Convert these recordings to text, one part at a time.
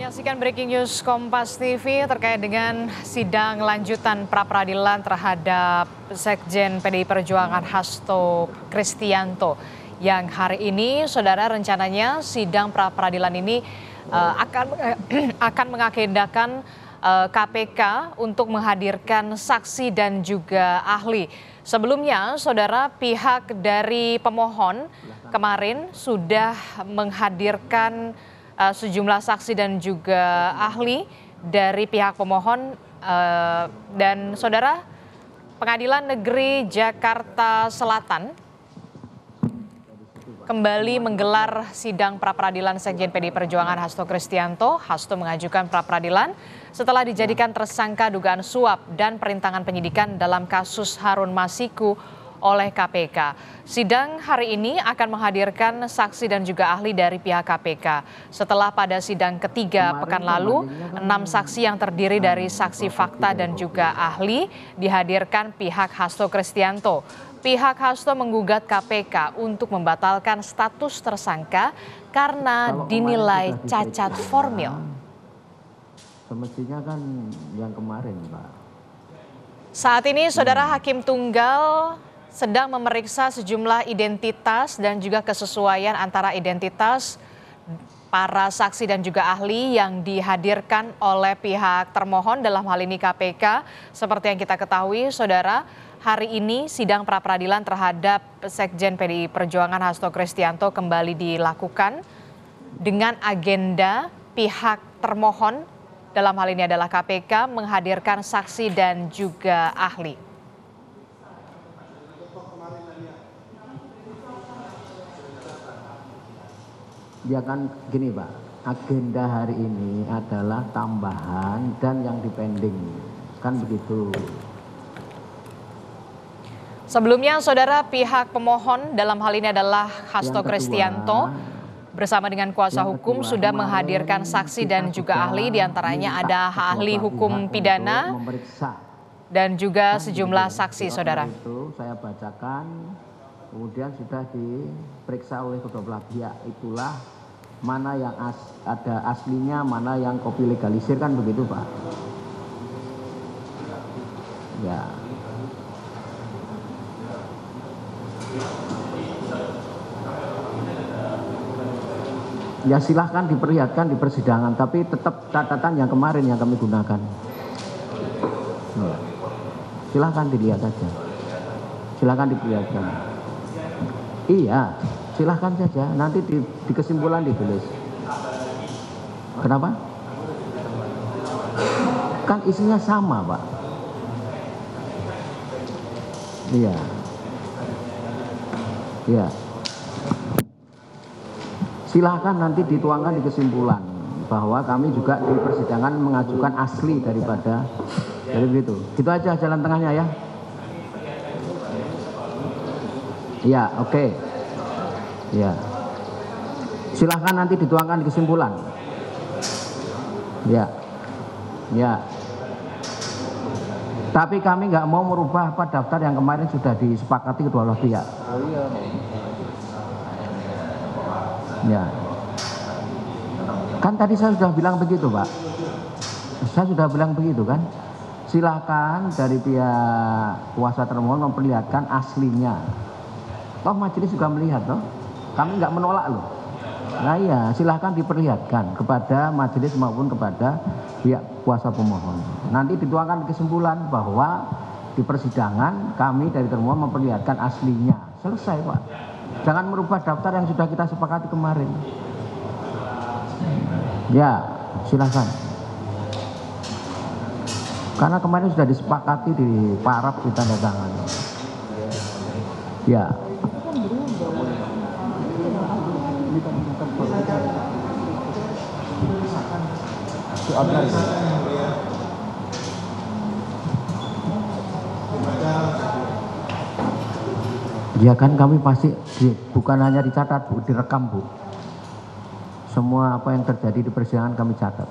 Menyaksikan breaking news Kompas TV terkait dengan sidang lanjutan pra-peradilan terhadap Sekjen PDI Perjuangan Hasto Kristianto yang hari ini, saudara, rencananya sidang pra-peradilan ini akan mengagendakan KPK untuk menghadirkan saksi dan juga ahli. Sebelumnya, saudara, pihak dari pemohon kemarin sudah menghadirkan sejumlah saksi dan juga ahli dari pihak pemohon, dan saudara, Pengadilan Negeri Jakarta Selatan kembali menggelar sidang pra-peradilan Sekjen PDI Perjuangan Hasto Kristianto. Hasto mengajukan pra-peradilan setelah dijadikan tersangka dugaan suap dan perintangan penyidikan dalam kasus Harun Masiku oleh KPK. Sidang hari ini akan menghadirkan saksi dan juga ahli dari pihak KPK. Setelah pada sidang ketiga pekan lalu, 6 saksi yang terdiri dari saksi fakta dan juga ahli dihadirkan pihak Hasto Kristianto. Pihak Hasto menggugat KPK untuk membatalkan status tersangka karena dinilai cacat formil. Semestinya kan yang kemarin, Pak. Saat ini, saudara, Hakim Tunggal sedang memeriksa sejumlah identitas dan juga kesesuaian antara identitas para saksi dan juga ahli yang dihadirkan oleh pihak termohon, dalam hal ini KPK. Seperti yang kita ketahui, saudara, hari ini sidang pra-peradilan terhadap Sekjen PDI Perjuangan Hasto Kristianto kembali dilakukan dengan agenda pihak termohon, dalam hal ini adalah KPK, menghadirkan saksi dan juga ahli. Ya kan gini, Pak, agenda hari ini adalah tambahan dan yang dipending, kan begitu. Sebelumnya, saudara, pihak pemohon dalam hal ini adalah Hasto Kristianto bersama dengan kuasa hukum sudah menghadirkan saksi dan juga ahli, diantaranya ada ahli hukum pidana dan juga sejumlah saksi, saudara. Itu saya bacakan, kemudian sudah diperiksa oleh kedua belah pihak, itulah mana yang ada aslinya, mana yang kopi legalisir, kan begitu, Pak. Ya. Ya silahkan diperlihatkan di persidangan, tapi tetap catatan yang kemarin yang kami gunakan. Silahkan dilihat saja. Silahkan diperlihatkan. Iya, silahkan saja. Nanti di kesimpulan ditulis. Kenapa? Kan isinya sama, Pak. Iya. Iya. Silahkan nanti dituangkan di kesimpulan bahwa kami juga di persidangan mengajukan asli daripada dari begitu. Itu aja jalan tengahnya ya. Ya, oke. Ya. Silahkan nanti dituangkan di kesimpulan. Ya. Ya. Tapi kami nggak mau merubah apa daftar yang kemarin sudah disepakati kedua belah pihak. Ya. Kan tadi saya sudah bilang begitu, Pak. Saya sudah bilang begitu kan. Silakan dari pihak kuasa termohon memperlihatkan aslinya. Toh majelis juga melihat, toh. Kami nggak menolak loh. Nah iya, silahkan diperlihatkan kepada majelis maupun kepada pihak kuasa pemohon. Nanti dituangkan kesimpulan bahwa di persidangan kami dari termohon memperlihatkan aslinya. Selesai, Pak. Jangan merubah daftar yang sudah kita sepakati kemarin. Ya, silakan. Karena kemarin sudah disepakati di paraf ditanda tangan. Ya. Ya kan kami pasti bukan hanya dicatat, Bu, direkam, Bu. Semua apa yang terjadi di persidangan kami catat.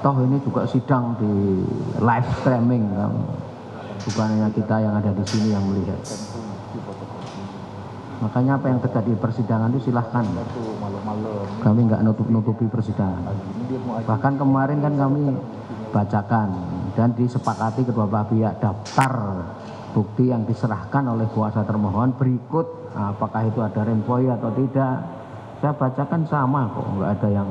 Toh ini juga sidang di live streaming, kan? Bukan hanya kita yang ada di sini yang melihat. Makanya apa yang terjadi di persidangan itu silahkan. Kami nggak nutup-nutupi persidangan. Bahkan kemarin kan kami bacakan dan disepakati kedua belah pihak daftar bukti yang diserahkan oleh kuasa termohon berikut. Apakah itu ada renvoy atau tidak? Saya bacakan sama kok, nggak ada yang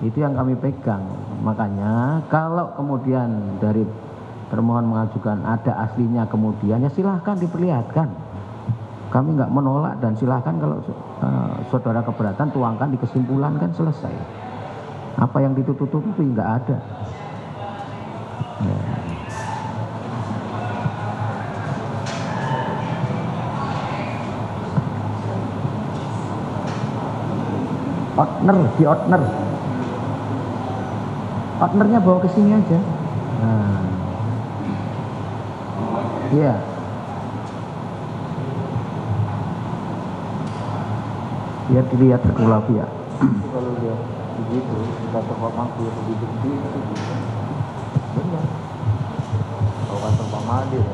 itu yang kami pegang. Makanya kalau kemudian dari termohon mengajukan ada aslinya kemudian ya silahkan diperlihatkan. Kami nggak menolak dan silahkan kalau saudara keberatan tuangkan di kesimpulan kan selesai. Apa yang ditutup-tutupi nggak ada. Ya. Outner. Outnernya bawa ke sini aja. Nah. Iya. Biar dilihat kedua pihak. Kalau dia begitu, kata Pak Mangku lebih bersih itu bisa. Benar. Kalau kata Pak Made ya.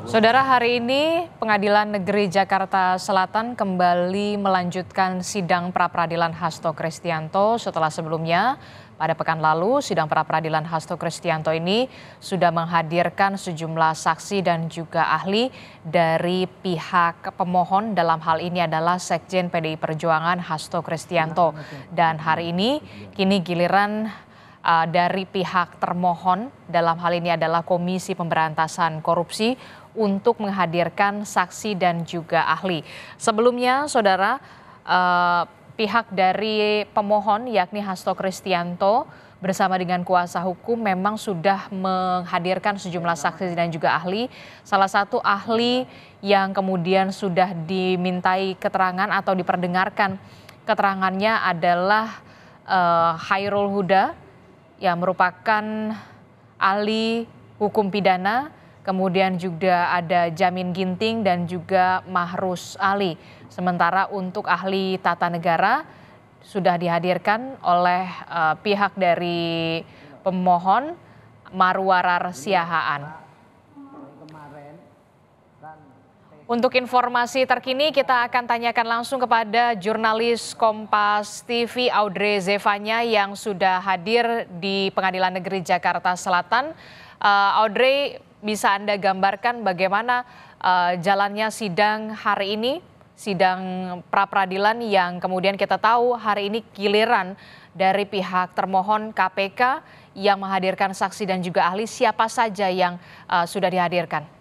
Saudara, hari ini Pengadilan Negeri Jakarta Selatan kembali melanjutkan sidang pra-peradilan Hasto Kristianto setelah sebelumnya pada pekan lalu sidang pra-peradilan Hasto Kristianto ini sudah menghadirkan sejumlah saksi dan juga ahli dari pihak pemohon, dalam hal ini adalah Sekjen PDI Perjuangan Hasto Kristianto. Dan hari ini kini giliran dari pihak termohon, dalam hal ini adalah Komisi Pemberantasan Korupsi, untuk menghadirkan saksi dan juga ahli. Sebelumnya, saudara, pihak dari pemohon yakni Hasto Kristianto bersama dengan kuasa hukum memang sudah menghadirkan sejumlah saksi dan juga ahli. Salah satu ahli yang kemudian sudah dimintai keterangan atau diperdengarkan keterangannya adalah Khairul Huda, yang merupakan ahli hukum pidana. Kemudian juga ada Jamin Ginting dan juga Mahrus Ali. Sementara untuk ahli tata negara sudah dihadirkan oleh pihak dari pemohon Marwarar Siahaan. Untuk informasi terkini kita akan tanyakan langsung kepada jurnalis Kompas TV Audrey Zevanya yang sudah hadir di Pengadilan Negeri Jakarta Selatan. Audrey, bisa Anda gambarkan bagaimana jalannya sidang hari ini, sidang pra-peradilan yang kemudian kita tahu hari ini giliran dari pihak termohon KPK yang menghadirkan saksi dan juga ahli. Siapa saja yang sudah dihadirkan?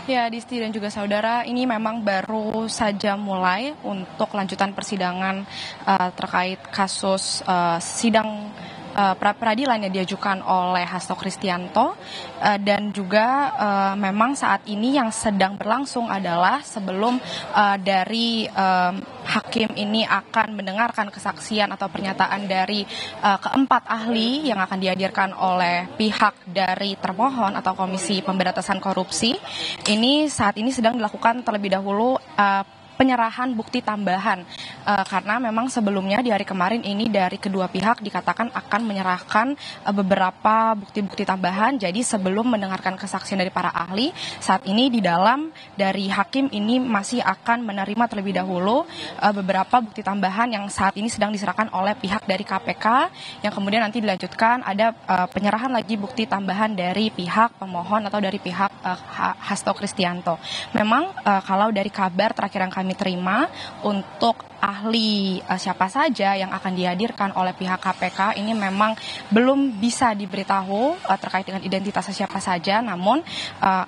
Ya, Disti dan juga saudara, ini memang baru saja mulai untuk lanjutan persidangan terkait kasus sidang pra-peradilan yang diajukan oleh Hasto Kristianto, dan juga memang saat ini yang sedang berlangsung adalah sebelum dari hakim ini akan mendengarkan kesaksian atau pernyataan dari keempat ahli yang akan dihadirkan oleh pihak dari termohon atau Komisi Pemberantasan Korupsi. Ini saat ini sedang dilakukan terlebih dahulu penyerahan bukti tambahan, karena memang sebelumnya di hari kemarin ini dari kedua pihak dikatakan akan menyerahkan beberapa bukti-bukti tambahan. Jadi sebelum mendengarkan kesaksian dari para ahli, saat ini di dalam dari hakim ini masih akan menerima terlebih dahulu beberapa bukti tambahan yang saat ini sedang diserahkan oleh pihak dari KPK, yang kemudian nanti dilanjutkan ada penyerahan lagi bukti tambahan dari pihak pemohon atau dari pihak Hasto Kristianto. Memang kalau dari kabar terakhir yang kami terima untuk ahli siapa saja yang akan dihadirkan oleh pihak KPK ini memang belum bisa diberitahu terkait dengan identitasnya siapa saja. Namun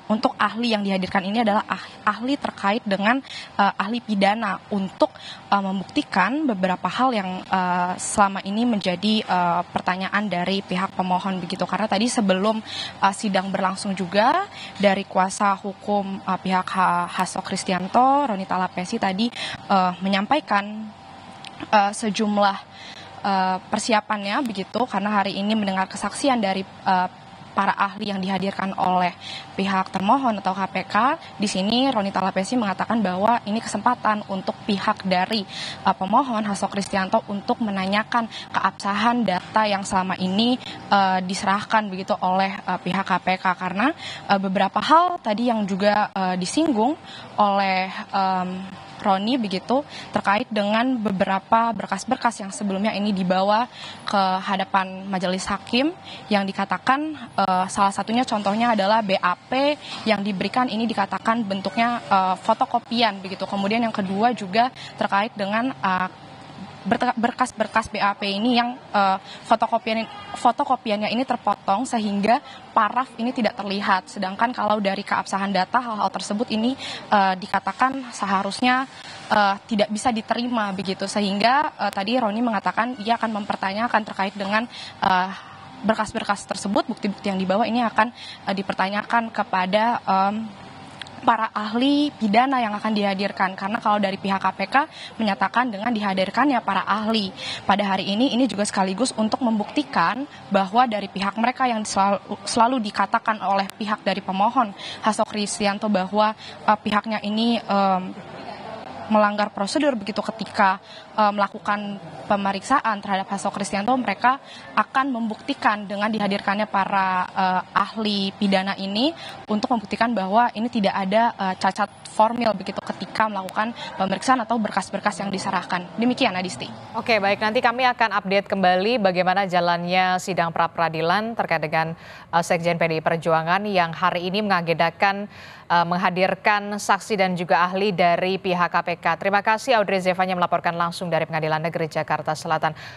untuk ahli yang dihadirkan ini adalah ahli terkait dengan ahli pidana untuk membuktikan beberapa hal yang selama ini menjadi pertanyaan dari pihak pemohon begitu. Karena tadi sebelum sidang berlangsung juga dari kuasa hukum pihak Hasto Kristianto, Ronita Lapesi tadi menyampaikan sejumlah persiapannya begitu, karena hari ini mendengar kesaksian dari para ahli yang dihadirkan oleh pihak termohon atau KPK, di sini Roni Talapesi mengatakan bahwa ini kesempatan untuk pihak dari pemohon Hasto Kristianto untuk menanyakan keabsahan data yang selama ini diserahkan begitu oleh pihak KPK, karena beberapa hal tadi yang juga disinggung oleh Roni begitu terkait dengan beberapa berkas-berkas yang sebelumnya ini dibawa ke hadapan majelis hakim yang dikatakan salah satunya contohnya adalah BAP yang diberikan ini dikatakan bentuknya fotokopian begitu. Kemudian yang kedua juga terkait dengan berkas-berkas BAP ini yang fotokopiannya ini terpotong sehingga paraf ini tidak terlihat. Sedangkan kalau dari keabsahan data hal-hal tersebut ini dikatakan seharusnya tidak bisa diterima begitu. Sehingga tadi Roni mengatakan ia akan mempertanyakan terkait dengan berkas-berkas tersebut, bukti-bukti yang dibawa ini akan dipertanyakan kepada para ahli pidana yang akan dihadirkan, karena kalau dari pihak KPK menyatakan dengan dihadirkannya para ahli pada hari ini juga sekaligus untuk membuktikan bahwa dari pihak mereka yang selalu dikatakan oleh pihak dari pemohon Hasto Kristianto bahwa pihaknya ini melanggar prosedur begitu ketika melakukan pemeriksaan terhadap Hasto Kristianto, mereka akan membuktikan dengan dihadirkannya para ahli pidana ini untuk membuktikan bahwa ini tidak ada cacat formil begitu ketika melakukan pemeriksaan atau berkas-berkas yang diserahkan. Demikian Adisti. Oke, baik, nanti kami akan update kembali bagaimana jalannya sidang pra-peradilan terkait dengan Sekjen PDI Perjuangan yang hari ini mengagendakan menghadirkan saksi dan juga ahli dari pihak KPK. Terima kasih Audrey Zevanya melaporkan langsung dari Pengadilan Negeri Jakarta Selatan.